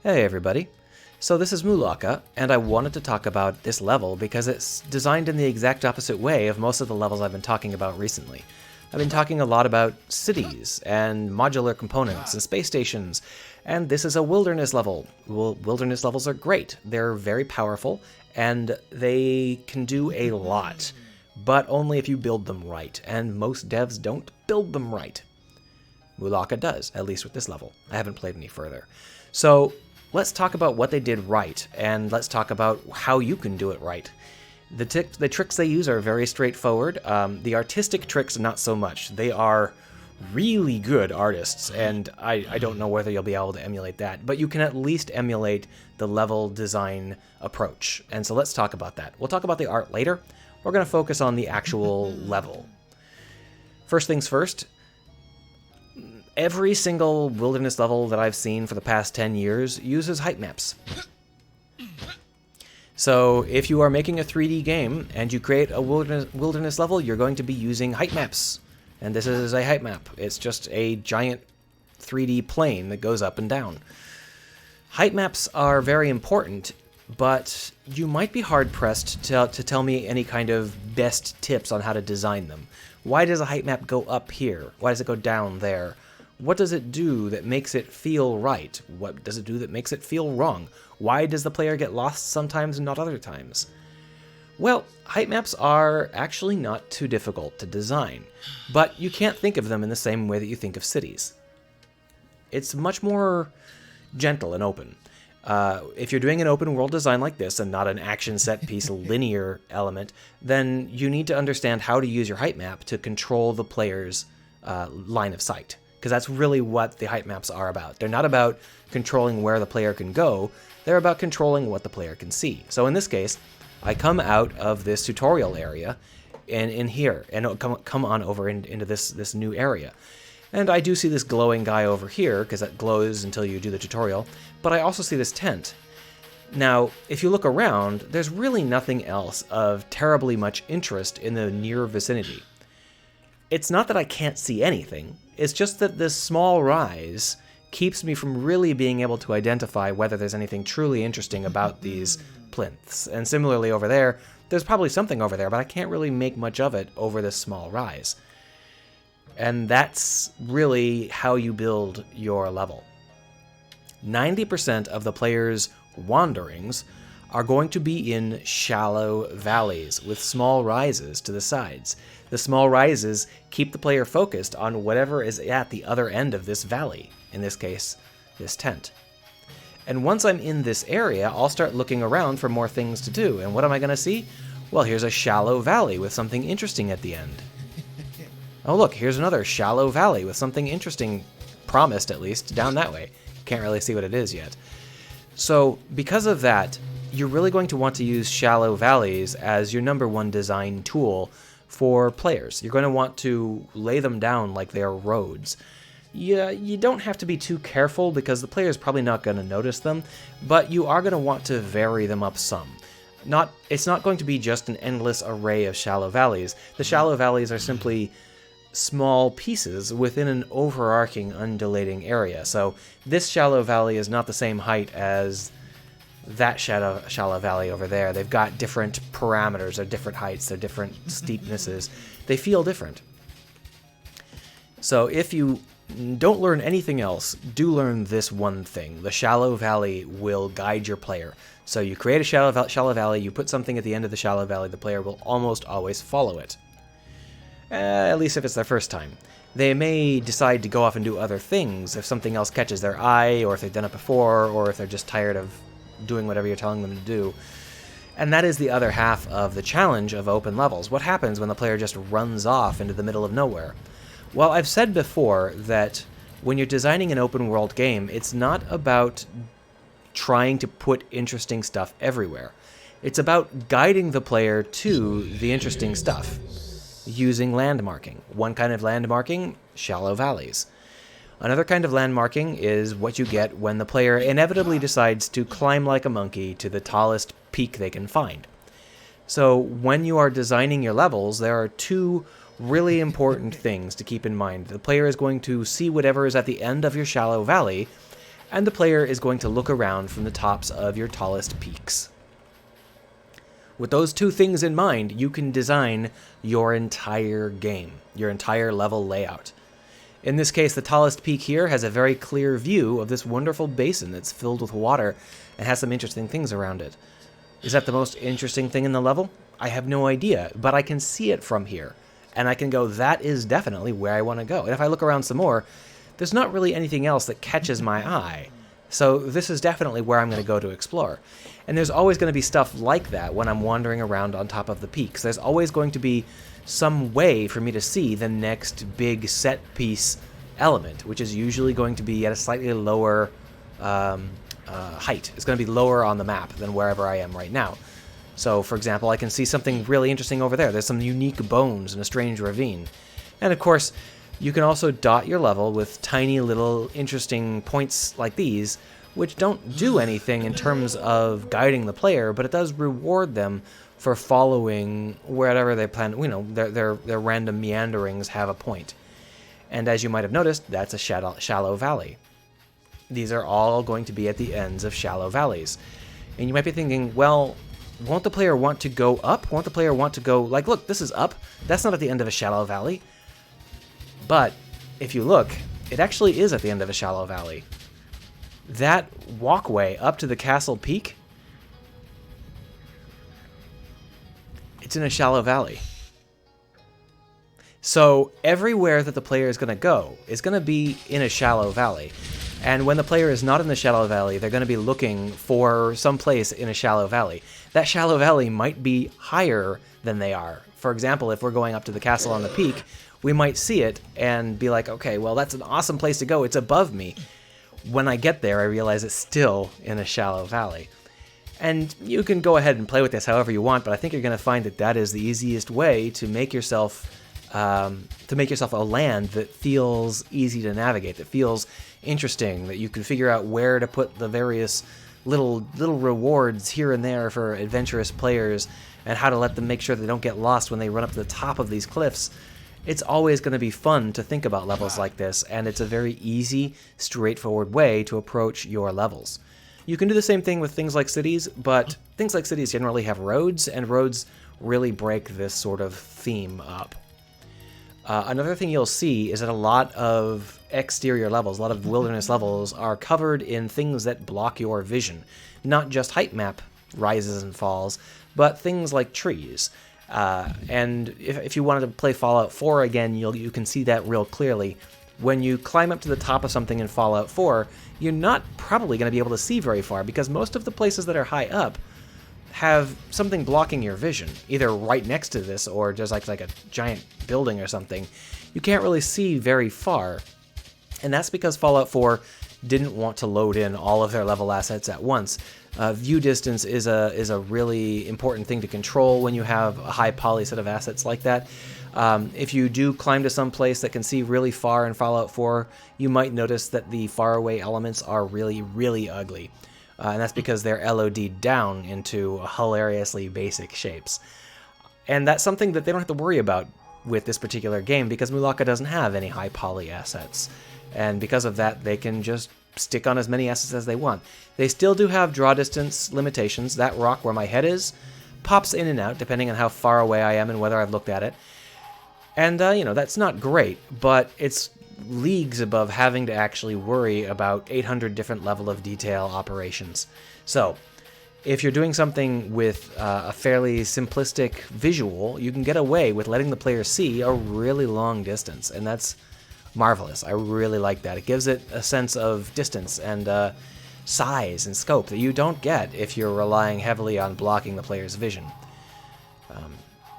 Hey everybody. So this is Mulaka, and I wanted to talk about this level because it's designed in the exact opposite way of most of the levels I've been talking about recently. I've been talking a lot about cities, and modular components, and space stations, and this is a wilderness level. Well, wilderness levels are great. They're very powerful, and they can do a lot, but only if you build them right, and most devs don't build them right. Mulaka does, at least with this level. I haven't played any further. So let's talk about what they did right, and let's talk about how you can do it right. The tricks they use are very straightforward. The artistic tricks, not so much. They are really good artists, and I don't know whether you'll be able to emulate that, but you can at least emulate the level design approach. And so let's talk about that. We'll talk about the art later. We're going to focus on the actual level. First things first, every single wilderness level that I've seen for the past 10 years uses height maps. So if you are making a 3D game and you create a wilderness level, you're going to be using height maps. And this is a height map. It's just a giant 3D plane that goes up and down. Height maps are very important, but you might be hard-pressed to tell me any kind of best tips on how to design them. Why does a height map go up here? Why does it go down there? What does it do that makes it feel right? What does it do that makes it feel wrong? Why does the player get lost sometimes and not other times? Well, height maps are actually not too difficult to design, but you can't think of them in the same way that you think of cities. It's much more gentle and open. If you're doing an open world design like this and not an action set piece linear element, then you need to understand how to use your height map to control the player's line of sight. Because that's really what the height maps are about. They're not about controlling where the player can go, they're about controlling what the player can see. So in this case, I come out of this tutorial area and in here, and come on over into this new area. And I do see this glowing guy over here, because that glows until you do the tutorial, but I also see this tent. Now, if you look around, there's really nothing else of terribly much interest in the near vicinity. It's not that I can't see anything, it's just that this small rise keeps me from really being able to identify whether there's anything truly interesting about these plinths. And similarly over there, there's probably something over there, but I can't really make much of it over this small rise. And that's really how you build your level. 90% of the player's wanderings are going to be in shallow valleys with small rises to the sides. The small rises keep the player focused on whatever is at the other end of this valley, in this case, this tent. And once I'm in this area, I'll start looking around for more things to do. And what am I going to see? Well, here's a shallow valley with something interesting at the end. Oh look, here's another shallow valley with something interesting, promised at least, down that way. Can't really see what it is yet. So because of that, you're really going to want to use shallow valleys as your #1 design tool for players. You're going to want to lay them down like they're roads. You don't have to be too careful because the player's probably not going to notice them, but you are going to want to vary them up some. It's not going to be just an endless array of shallow valleys. The shallow valleys are simply small pieces within an overarching undulating area. So this shallow valley is not the same height as that shallow valley over there. They've got different parameters, they're different heights, they're different steepnesses. They feel different. So if you don't learn anything else, do learn this one thing. The shallow valley will guide your player. So you create a shallow valley, you put something at the end of the shallow valley, the player will almost always follow it. At least if it's their first time. They may decide to go off and do other things if something else catches their eye, or if they've done it before, or if they're just tired of doing whatever you're telling them to do. And that is the other half of the challenge of open levels. What happens when the player just runs off into the middle of nowhere? Well, I've said before that when you're designing an open world game, it's not about trying to put interesting stuff everywhere. It's about guiding the player to the interesting stuff using landmarking. One kind of landmarking, shallow valleys. Another kind of landmarking is what you get when the player inevitably decides to climb like a monkey to the tallest peak they can find. So when you are designing your levels, there are two really important things to keep in mind. The player is going to see whatever is at the end of your shallow valley, and the player is going to look around from the tops of your tallest peaks. With those two things in mind, you can design your entire game, your entire level layout. In this case, the tallest peak here has a very clear view of this wonderful basin that's filled with water and has some interesting things around it. Is that the most interesting thing in the level? I have no idea, but I can see it from here. And I can go, that is definitely where I want to go. And if I look around some more, there's not really anything else that catches my eye. So this is definitely where I'm going to go to explore. And there's always going to be stuff like that when I'm wandering around on top of the peaks. There's always going to be some way for me to see the next big set piece element, which is usually going to be at a slightly lower height. It's going to be lower on the map than wherever I am right now. So, for example, I can see something really interesting over there. There's some unique bones in a strange ravine. And of course, you can also dot your level with tiny little interesting points like these, which don't do anything in terms of guiding the player, but it does reward them for following wherever they plan. You know, their random meanderings have a point. And as you might have noticed, that's a shallow valley. These are all going to be at the ends of shallow valleys. And you might be thinking, well, won't the player want to go up? Won't the player want to go, like, look, this is up. That's not at the end of a shallow valley. But if you look, it actually is at the end of a shallow valley. That walkway up to the castle peak, it's in a shallow valley. So everywhere that the player is going to go is going to be in a shallow valley. And when the player is not in the shallow valley, they're going to be looking for some place in a shallow valley. That shallow valley might be higher than they are. For example, if we're going up to the castle on the peak, we might see it and be like, okay, well, that's an awesome place to go. It's above me. When I get there, I realize it's still in a shallow valley. And you can go ahead and play with this however you want, but I think you're going to find that that is the easiest way to make yourself a land that feels easy to navigate, that feels interesting, that you can figure out where to put the various little rewards here and there for adventurous players, and how to let them make sure they don't get lost when they run up to the top of these cliffs. It's always going to be fun to think about levels like this, and it's a very easy, straightforward way to approach your levels. You can do the same thing with things like cities, but things like cities generally have roads, and roads really break this sort of theme up. Another thing you'll see is that a lot of exterior levels, a lot of wilderness levels, are covered in things that block your vision. Not just height map rises and falls, but things like trees. And if you wanted to play Fallout 4 again, you can see that real clearly. When you climb up to the top of something in Fallout 4, you're not probably going to be able to see very far, because most of the places that are high up have something blocking your vision, either right next to this or just like a giant building or something. You can't really see very far, and that's because Fallout 4 didn't want to load in all of their level assets at once. View distance is a really important thing to control when you have a high poly set of assets like that. If you do climb to some place that can see really far in Fallout 4, you might notice that the faraway elements are really, really ugly. And that's because they're LOD'd down into hilariously basic shapes. And that's something that they don't have to worry about with this particular game, because Mulaka doesn't have any high poly assets. And because of that, they can just stick on as many assets as they want. They still do have draw distance limitations. That rock where my head is pops in and out depending on how far away I am and whether I've looked at it. And, that's not great, but it's leagues above having to actually worry about 800 different level of detail operations. So, if you're doing something with a fairly simplistic visual, you can get away with letting the player see a really long distance, and that's marvelous. I really like that. It gives it a sense of distance and size and scope that you don't get if you're relying heavily on blocking the player's vision.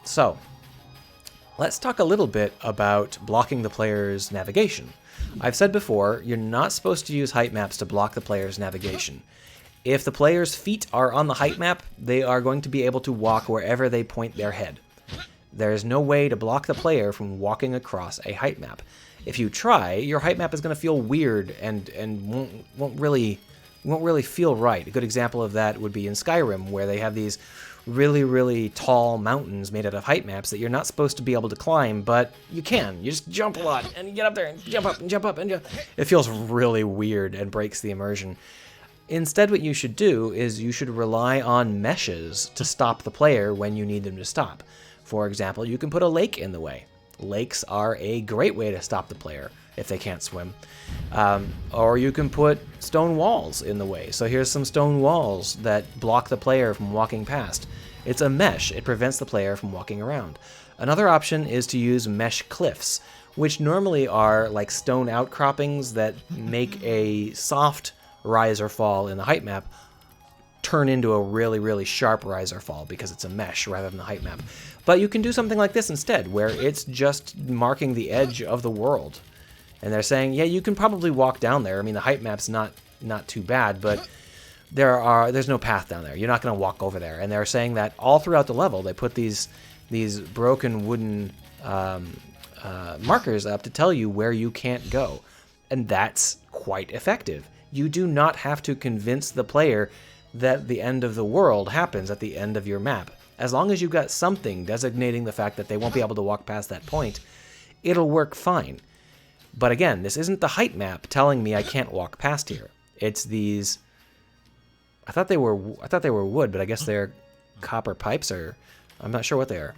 So, let's talk a little bit about blocking the player's navigation. I've said before, you're not supposed to use height maps to block the player's navigation. If the player's feet are on the height map, they are going to be able to walk wherever they point their head. There is no way to block the player from walking across a height map. If you try, your height map is going to feel weird and won't really feel right. A good example of that would be in Skyrim, where they have these really, really tall mountains made out of height maps that you're not supposed to be able to climb, but you can. You just jump a lot, and you get up there, and jump up, and jump up, and it feels really weird and breaks the immersion. Instead, what you should do is you should rely on meshes to stop the player when you need them to stop. For example, you can put a lake in the way. Lakes are a great way to stop the player if they can't swim. Or you can put stone walls in the way. So here's some stone walls that block the player from walking past. It's a mesh. It prevents the player from walking around. Another option is to use mesh cliffs, which normally are like stone outcroppings that make a soft rise or fall in the height map turn into a really, really sharp rise or fall because it's a mesh rather than the height map. But you can do something like this instead, where it's just marking the edge of the world. And they're saying, yeah, you can probably walk down there. I mean, the height map's not too bad, but there's no path down there. You're not going to walk over there. And they're saying that all throughout the level, they put these broken wooden markers up to tell you where you can't go. And that's quite effective. You do not have to convince the player that the end of the world happens at the end of your map. As long as you've got something designating the fact that they won't be able to walk past that point, it'll work fine. But again, this isn't the height map telling me I can't walk past here. It's these... I thought they were wood, but I guess they're copper pipes, or I'm not sure what they are.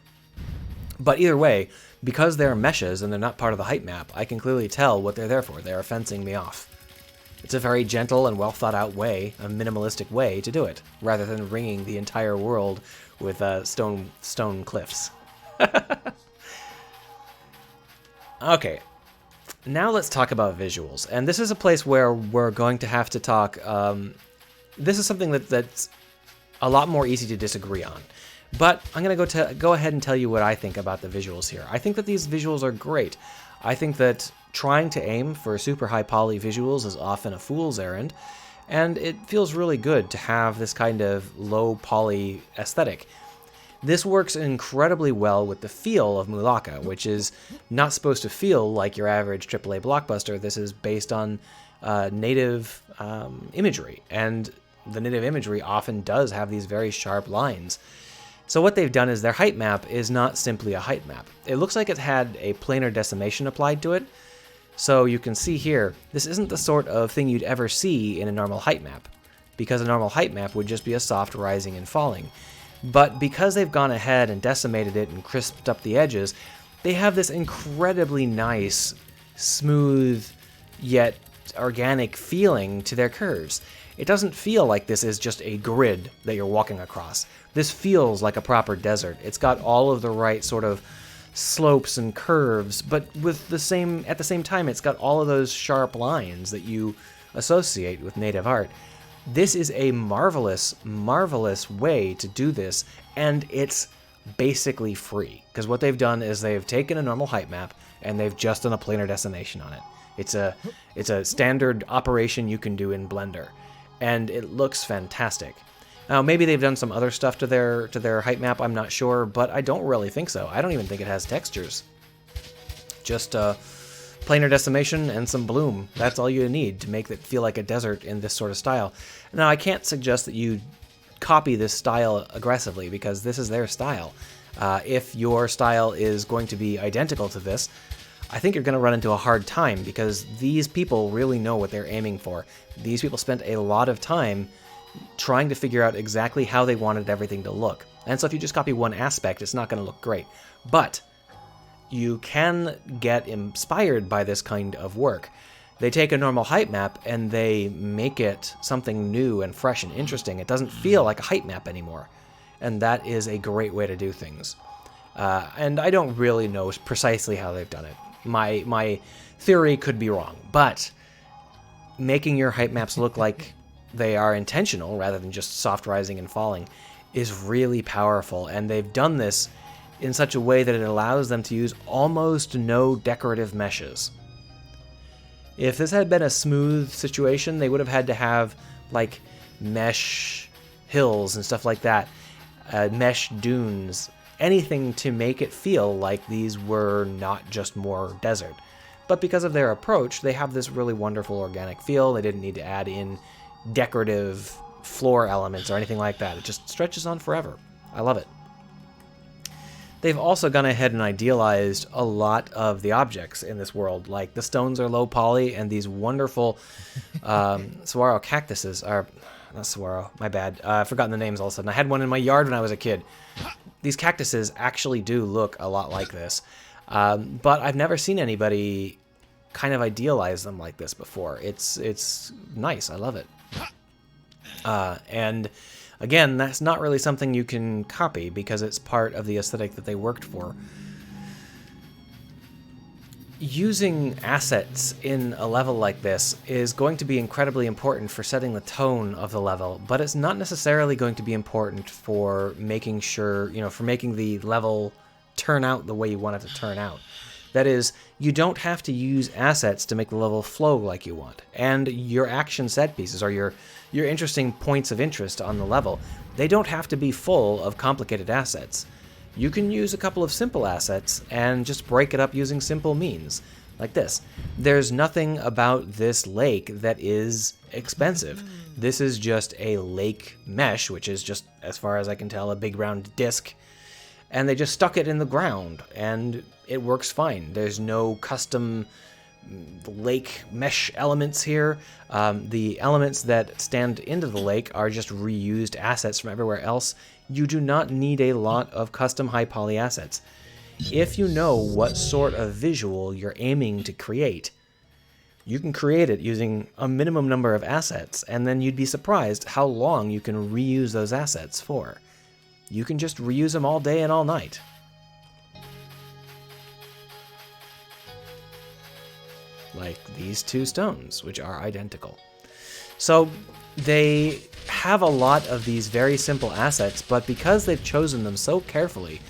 But either way, because they're meshes and they're not part of the height map, I can clearly tell what they're there for. They're fencing me off. It's a very gentle and well thought out way, a minimalistic way to do it, rather than ringing the entire world with stone cliffs. Okay, now let's talk about visuals. And this is a place where we're going to have to talk. This is something that's a lot more easy to disagree on. But I'm going to go ahead and tell you what I think about the visuals here. I think that these visuals are great. I think that trying to aim for super high poly visuals is often a fool's errand, and it feels really good to have this kind of low poly aesthetic. This works incredibly well with the feel of Mulaka, which is not supposed to feel like your average AAA blockbuster. This is based on native imagery, and the native imagery often does have these very sharp lines. So what they've done is their height map is not simply a height map. It looks like it had a planar decimation applied to it. So you can see here, this isn't the sort of thing you'd ever see in a normal height map, because a normal height map would just be a soft rising and falling. But because they've gone ahead and decimated it and crisped up the edges, they have this incredibly nice, smooth, yet organic feeling to their curves. It doesn't feel like this is just a grid that you're walking across. This feels like a proper desert. It's got all of the right sort of slopes and curves, but with at the same time, it's got all of those sharp lines that you associate with native art. This is a marvelous, marvelous way to do this, and it's basically free, because what they've done is they've taken a normal height map and they've just done a planar decimation on it. It's a standard operation you can do in Blender, and it looks fantastic. Now, maybe they've done some other stuff to their height map, I'm not sure, but I don't really think so. I don't even think it has textures. Just planar decimation and some bloom. That's all you need to make it feel like a desert in this sort of style. Now, I can't suggest that you copy this style aggressively, because this is their style. If your style is going to be identical to this, I think you're going to run into a hard time, because these people really know what they're aiming for. These people spent a lot of time trying to figure out exactly how they wanted everything to look. And so if you just copy one aspect, it's not going to look great. But you can get inspired by this kind of work. They take a normal height map and they make it something new and fresh and interesting. It doesn't feel like a height map anymore. And that is a great way to do things. And I don't really know precisely how they've done it. My theory could be wrong, but making your height maps look like they are intentional rather than just soft rising and falling is really powerful, and they've done this in such a way that it allows them to use almost no decorative meshes. If this had been a smooth situation, they would have had to have like mesh hills and stuff like that, mesh dunes, anything to make it feel like these were not just more desert. But because of their approach, they have this really wonderful organic feel. They didn't need to add in decorative floor elements or anything like that. It just stretches on forever. I love it. They've also gone ahead and idealized a lot of the objects in this world. Like the stones are low poly, and these wonderful saguaro cactuses are... Not saguaro, my bad. I've forgotten the names all of a sudden. I had one in my yard when I was a kid. These cactuses actually do look a lot like this. But I've never seen anybody kind of idealize them like this before. It's nice. I love it. And again, that's not really something you can copy because it's part of the aesthetic that they worked for. Using assets in a level like this is going to be incredibly important for setting the tone of the level, but it's not necessarily going to be important for making sure, for making the level turn out the way you want it to turn out. That is, you don't have to use assets to make the level flow like you want. And your action set pieces, or your interesting points of interest on the level, they don't have to be full of complicated assets. You can use a couple of simple assets and just break it up using simple means, like this. There's nothing about this lake that is expensive. This is just a lake mesh, which is just, as far as I can tell, a big round disc. And they just stuck it in the ground, and it works fine. There's no custom lake mesh elements here. The elements that stand into the lake are just reused assets from everywhere else. You do not need a lot of custom high poly assets. If you know what sort of visual you're aiming to create, you can create it using a minimum number of assets, and then you'd be surprised how long you can reuse those assets for. You can just reuse them all day and all night. Like these two stones, which are identical. So they have a lot of these very simple assets, but because they've chosen them so carefully,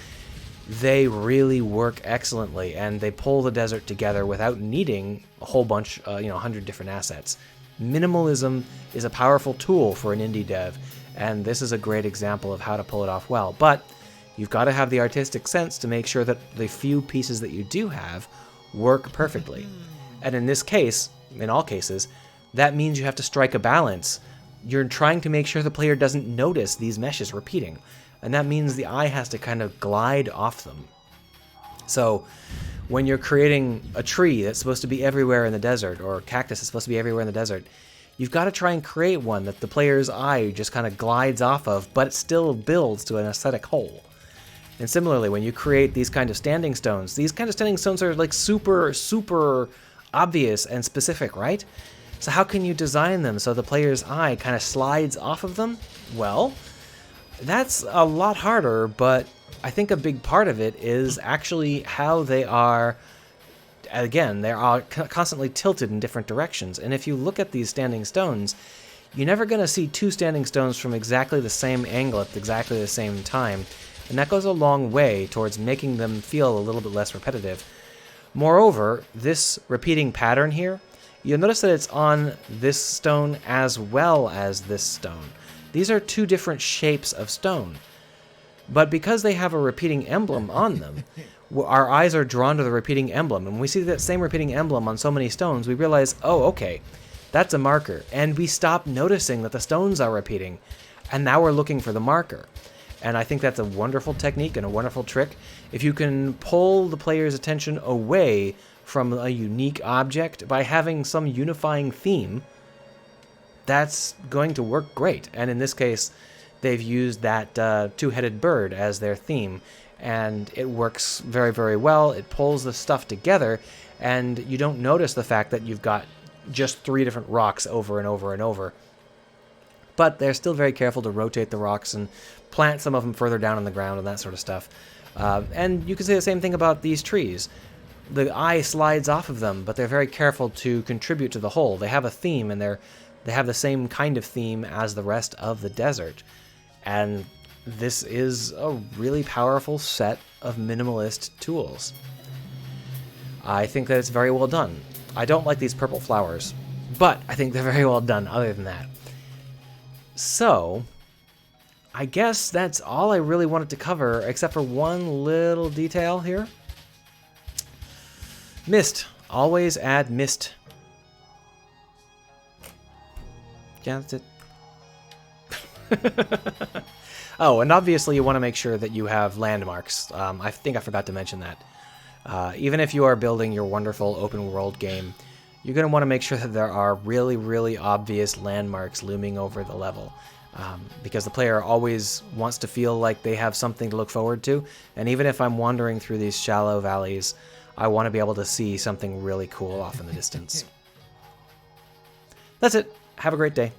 they really work excellently, and they pull the desert together without needing a whole bunch, 100 different assets. Minimalism is a powerful tool for an indie dev, and this is a great example of how to pull it off well. But you've got to have the artistic sense to make sure that the few pieces that you do have work perfectly. And in this case, in all cases, that means you have to strike a balance. You're trying to make sure the player doesn't notice these meshes repeating, and that means the eye has to kind of glide off them. So when you're creating a tree that's supposed to be everywhere in the desert, or a cactus that's supposed to be everywhere in the desert, you've got to try and create one that the player's eye just kind of glides off of, but it still builds to an aesthetic whole. And similarly, when you create these kind of standing stones, these kind of standing stones are like super, super obvious and specific, right? So how can you design them so the player's eye kind of slides off of them? Well, that's a lot harder, but I think a big part of it is actually how they are, again, they are constantly tilted in different directions. And if you look at these standing stones, you're never going to see two standing stones from exactly the same angle at exactly the same time. And that goes a long way towards making them feel a little bit less repetitive. Moreover, this repeating pattern here, you'll notice that it's on this stone as well as this stone. These are two different shapes of stone. But because they have a repeating emblem on them, our eyes are drawn to the repeating emblem. And when we see that same repeating emblem on so many stones, we realize, oh, okay, that's a marker. And we stop noticing that the stones are repeating. And now we're looking for the marker. And I think that's a wonderful technique and a wonderful trick. If you can pull the player's attention away from a unique object by having some unifying theme, that's going to work great. And in this case, they've used that two-headed bird as their theme, and it works very, very well. It pulls the stuff together, and you don't notice the fact that you've got just 3 different rocks over and over and over. But they're still very careful to rotate the rocks and plant some of them further down on the ground and that sort of stuff. And you can say the same thing about these trees. The eye slides off of them, but they're very careful to contribute to the whole. They have a theme, and they have the same kind of theme as the rest of the desert. And this is a really powerful set of minimalist tools. I think that it's very well done. I don't like these purple flowers, but I think they're very well done other than that. So, I guess that's all I really wanted to cover, except for one little detail here. Mist. Always add mist. Yeah, that's it. Oh, and obviously you want to make sure that you have landmarks. I think I forgot to mention that. Even if you are building your wonderful open world game, you're going to want to make sure that there are really, really obvious landmarks looming over the level. Because the player always wants to feel like they have something to look forward to. And even if I'm wandering through these shallow valleys, I want to be able to see something really cool off in the distance. That's it. Have a great day.